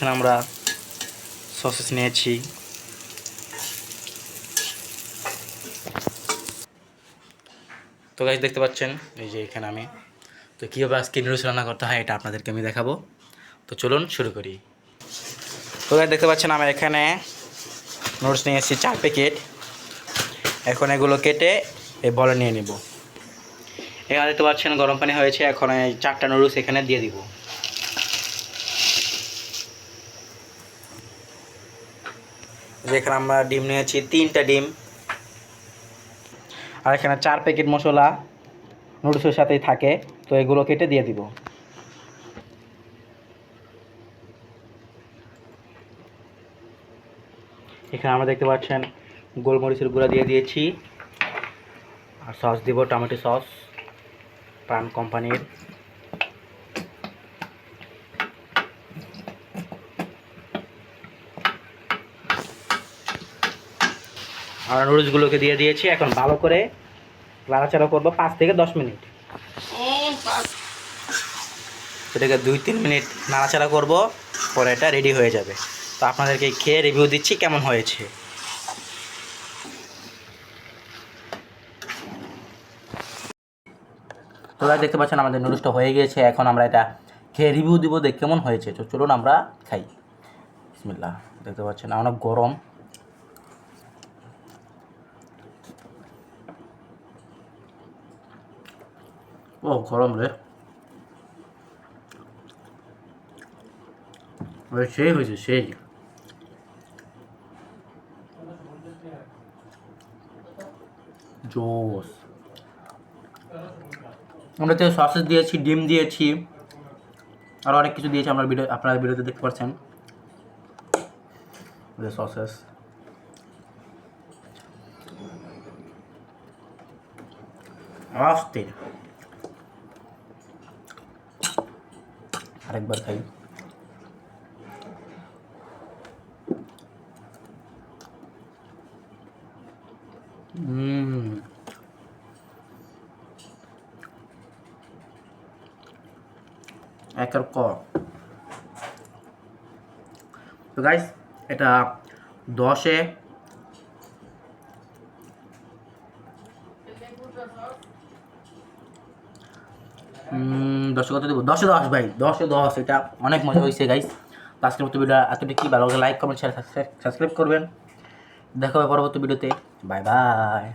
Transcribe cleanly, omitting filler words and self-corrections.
আমরা সসেস নিয়েছি। তো গাইস দেখতে পাচ্ছেন এই যে এখানে আমি তো কীভাবে আজকে নুডলস রান্না করতে হয় এটা আপনাদেরকে আমি দেখাবো। তো চলুন শুরু করি। তো গাইস দেখতে পাচ্ছেন আমি এখানে নুডলস নিয়ে এসেছি 4 প্যাকেট। এখন এগুলো কেটে এই বলে নিয়ে নিব। এখানে দেখতে পাচ্ছেন গরম পানি হয়েছে, এখন এই 4টা নুডলস এখানে দিয়ে দিব। যেখানে আমরা ডিম নিয়েছি 3টা ডিম, আর এখানে 4 প্যাকেট মশলা নুডলসের সাথেই থাকে, তো এগুলো কেটে দিয়ে দিব। এখানে আমরা দেখতে পাচ্ছেন গোলমরিচের গুঁড়া দিয়ে দিয়েছি, আর সস দিব টমেটো সস প্রাণ কোম্পানির। আর নুডলসগুলোকে দিয়ে দিয়েছি। এখন ভালো করে নাড়াচাড়া করবো 5 থেকে 10 মিনিট। এটাকে 2-3 মিনিট নাড়াচাড়া করব, পরে এটা রেডি হয়ে যাবে। তো আপনাদেরকে খেয়ে রিভিউ দিচ্ছি কেমন হয়েছে। তো দেখতে পাচ্ছেন আমাদের নুডলসটা হয়ে গিয়েছে। এখন আমরা এটা খেয়ে রিভিউ দিব, দেখ কেমন হয়েছে। তো চলুন আমরা খাই। বিসমিল্লাহ। দেখতে পাচ্ছেন অনেক গরম। ও গরম রে, সেই হয়েছে সেই। জোস। আমরা তো সসেস দিয়েছি, ডিম দিয়েছি, আর অনেক কিছু দিয়েছি। আপনারা ভিডিওতে দেখতে পাচ্ছেন সসেস। আস্তে আরেকবার খাই। একের ক। তো গাইস এটা 10-এ 10 কত দেবো, 10-এ 10 ভাই, 10-এ 10। এটা অনেক মজা হয়েছে গাইস। তো আজকের মতো ভিডিও এতটুকু। ভালো লাগলে লাইক কমেন্ট শেয়ার সাবস্ক্রাইব করবেন। দেখা হবে পরবর্তী ভিডিওতে। Bye bye.